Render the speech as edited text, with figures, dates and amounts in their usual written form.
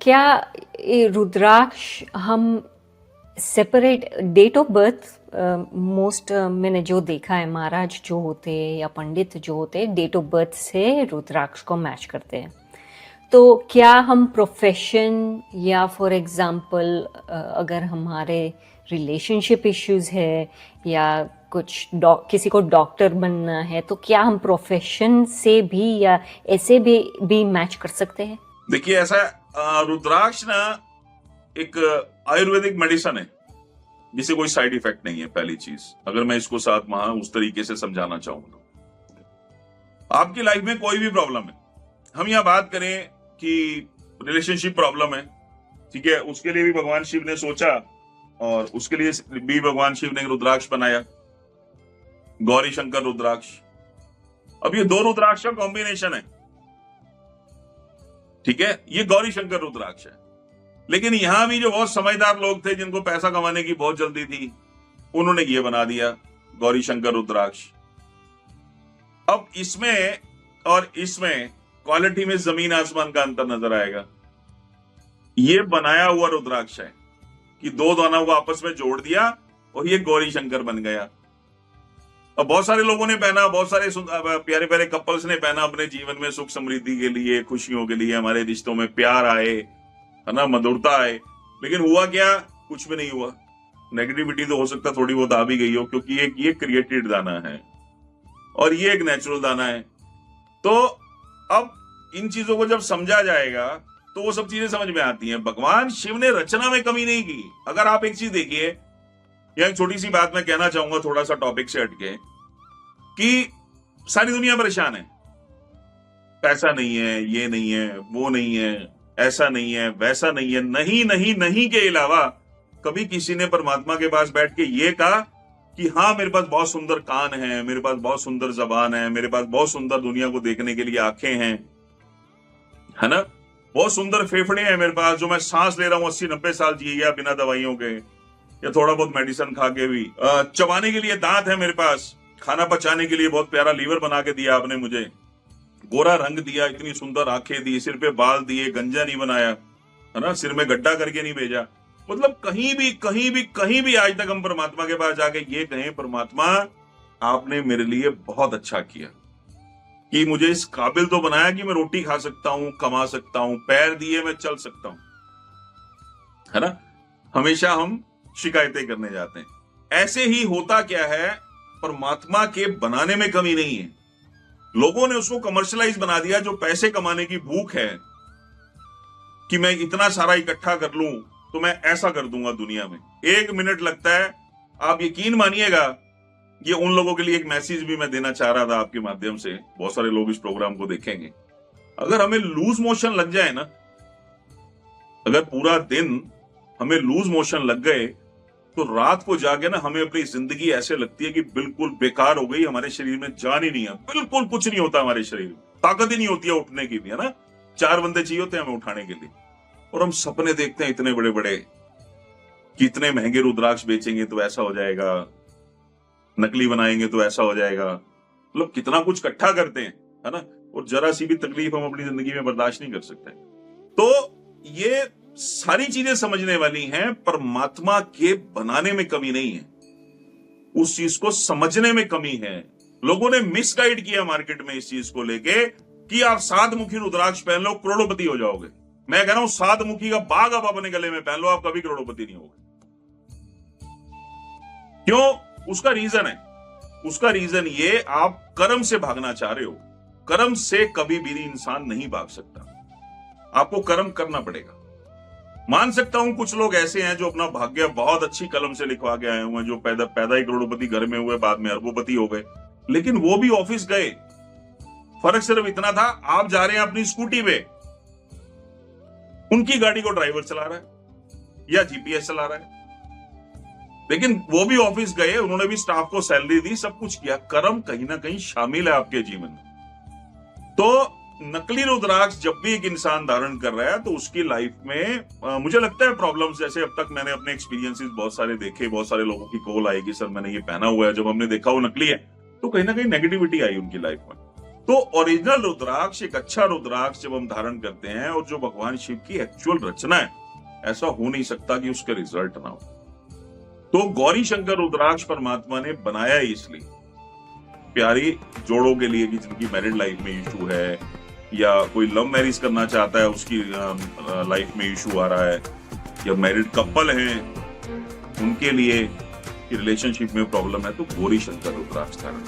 क्या ये रुद्राक्ष हम separate date of birth most मैंने जो देखा है महाराज जो होते हैं या पंडित जो होते हैं डेट ऑफ बर्थ से रुद्राक्ष को मैच करते हैं। तो क्या हम प्रोफेशन या फॉर एग्जांपल अगर हमारे रिलेशनशिप इश्यूज है या कुछ किसी को डॉक्टर बनना है तो क्या हम प्रोफेशन से भी या ऐसे भी मैच कर सकते हैं? देखिए ऐसा रुद्राक्ष ना एक आयुर्वेदिक मेडिसिन है जिसे कोई साइड इफेक्ट नहीं है। पहली चीज अगर मैं इसको साथ वहां उस तरीके से समझाना चाहूँ तो आपकी लाइफ में कोई भी प्रॉब्लम है, हम यहाँ बात करें कि रिलेशनशिप प्रॉब्लम है, ठीक है, उसके लिए भी भगवान शिव ने सोचा और उसके लिए भी भगवान शिव ने रुद्राक्ष बनाया, गौरी शंकर रुद्राक्ष। अब ये दो रुद्राक्ष का कॉम्बिनेशन है, ठीक है, ये गौरी शंकर रुद्राक्ष है। लेकिन यहां भी जो बहुत समझदार लोग थे जिनको पैसा कमाने की बहुत जल्दी थी, उन्होंने ये बना दिया गौरी शंकर रुद्राक्ष। अब इसमें और इसमें क्वालिटी में जमीन आसमान का अंतर नजर आएगा। ये बनाया हुआ रुद्राक्ष है कि दो दानों को आपस में जोड़ दिया और ये गौरी शंकर बन गया। अब बहुत सारे लोगों ने पहना, बहुत सारे प्यारे प्यारे कपल्स ने पहना अपने जीवन में सुख समृद्धि के लिए, खुशियों के लिए, हमारे रिश्तों में प्यार आए, है ना, मधुरता आए। लेकिन हुआ क्या? कुछ भी नहीं हुआ। नेगेटिविटी तो हो सकता थोड़ी बहुत आ भी गई हो, क्योंकि एक ये क्रिएटेड दाना है और ये एक नेचुरल दाना है। तो अब इन चीजों को जब समझा जाएगा तो वो सब चीजें समझ में आती हैं। भगवान शिव ने रचना में कमी नहीं की। अगर आप एक चीज देखिए, यह एक छोटी सी बात मैं कहना चाहूंगा थोड़ा सा टॉपिक से हटके, कि सारी दुनिया परेशान है, पैसा नहीं है, ये नहीं है, वो नहीं है, ऐसा नहीं है, वैसा नहीं है, नहीं नहीं नहीं के अलावा कभी किसी ने परमात्मा के पास बैठ के ये कहा कि हाँ मेरे पास बहुत सुंदर कान है, मेरे पास बहुत सुंदर जबान है, मेरे पास बहुत सुंदर दुनिया को देखने के लिए आंखें हैं, है ना, बहुत सुंदर फेफड़े हैं मेरे पास, जो मैं सांस ले रहा हूं 80-90 साल जी गया बिना दवाइयों के या थोड़ा बहुत मेडिसिन खा के भी। चबाने के लिए दांत है मेरे पास, खाना पचाने के लिए बहुत प्यारा लीवर बना के दिया आपने मुझे, गोरा रंग दिया, इतनी सुंदर आंखें दी, सिर पे बाल दिए, गंजा नहीं बनाया, है ना, सिर में गड्ढा करके नहीं भेजा। मतलब कहीं भी आज तक हम परमात्मा के पास जाके ये कहें परमात्मा आपने मेरे लिए बहुत अच्छा किया कि मुझे इस काबिल तो बनाया कि मैं रोटी खा सकता हूं, कमा सकता हूं, पैर दिए मैं चल सकता हूं, है ना। हमेशा हम शिकायतें करने जाते हैं। ऐसे ही होता क्या है, परमात्मा के बनाने में कमी नहीं है, लोगों ने उसको कमर्शियलाइज बना दिया। जो पैसे कमाने की भूख है कि मैं इतना सारा इकट्ठा कर लूं तो मैं ऐसा कर दूंगा दुनिया में, 1 मिनट लगता है। आप यकीन मानिएगा, ये उन लोगों के लिए एक मैसेज भी मैं देना चाह रहा था आपके माध्यम से, बहुत सारे लोग इस प्रोग्राम को देखेंगे। अगर हमें लूज मोशन लग जाए ना, अगर पूरा दिन हमें लूज मोशन लग गए तो रात को जाके ना हमें अपनी जिंदगी ऐसे लगती है कि बिल्कुल बेकार हो गई, हमारे शरीर में जान ही नहीं है, बिल्कुल कुछ नहीं होता हमारे शरीर में, ताकत ही नहीं होती है उठने की भी, है ना। 4 बंदे चाहिए होते हैं हमें उठाने के लिए, और हम सपने देखते हैं इतने बड़े बड़े कि इतने महंगे रुद्राक्ष बेचेंगे तो ऐसा हो जाएगा, नकली बनाएंगे तो ऐसा हो जाएगा, मतलब कितना कुछ इकट्ठा करते हैं, है ना, और जरा सी भी तकलीफ हम अपनी जिंदगी में बर्दाश्त नहीं कर सकते। तो ये सारी चीजें समझने वाली हैं। परमात्मा के बनाने में कमी नहीं है, उस चीज को समझने में कमी है। लोगों ने मिसगाइड किया मार्केट में इस चीज को लेके कि आप 7 मुखी रुद्राक्ष पहन लो करोड़पति हो जाओगे। मैं कह रहा हूं 7 मुखी का बाग आप अपने गले में पहन लो, आप कभी करोड़पति नहीं होगे। क्यों? उसका रीजन ये, आप कर्म से भागना चाह रहे हो। कर्म से कभी भी इंसान नहीं भाग सकता, आपको कर्म करना पड़ेगा। मान सकता हूं कुछ लोग ऐसे हैं जो अपना भाग्य बहुत अच्छी कलम से लिखवा के आए हुए हैं, जो पैदा ही करोड़पति घर में हुए, बाद में अरबोपति हो गए, लेकिन वो भी ऑफिस गए। फर्क सिर्फ इतना था, आप जा रहे हैं अपनी स्कूटी पे, उनकी गाड़ी को ड्राइवर चला रहा है या जीपीएस चला रहा है, लेकिन वो भी ऑफिस गए, उन्होंने भी स्टाफ को सैलरी दी, सब कुछ किया। कर्म कहीं ना कहीं शामिल है आपके जीवन में। तो नकली रुद्राक्ष जब भी एक इंसान धारण कर रहा है तो उसकी लाइफ में मुझे लगता है प्रॉब्लम्स, जैसे अब तक मैंने अपने एक्सपीरियंसेस बहुत सारे देखे, बहुत सारे लोगों की कॉल आएगी सर मैंने ये पहना हुआ है, जब हमने देखा वो नकली है तो कहीं ना कहीं नेगेटिविटी आई उनकी लाइफ में। तो ओरिजिनल रुद्राक्ष, एक अच्छा रुद्राक्ष जब हम धारण करते हैं और जो भगवान शिव की एक्चुअल रचना है, ऐसा हो नहीं सकता कि उसका रिजल्ट ना हो। तो गौरी शंकर रुद्राक्ष परमात्मा ने बनाया ही इसलिए प्यारी जोड़ों के लिए कि जिनकी मैरिड लाइफ में इशू है या कोई लव मैरिज करना चाहता है, उसकी लाइफ में इशू आ रहा है, या मैरिड कपल हैं उनके लिए रिलेशनशिप में प्रॉब्लम है, तो गौरी शंकर रुद्राक्ष धारण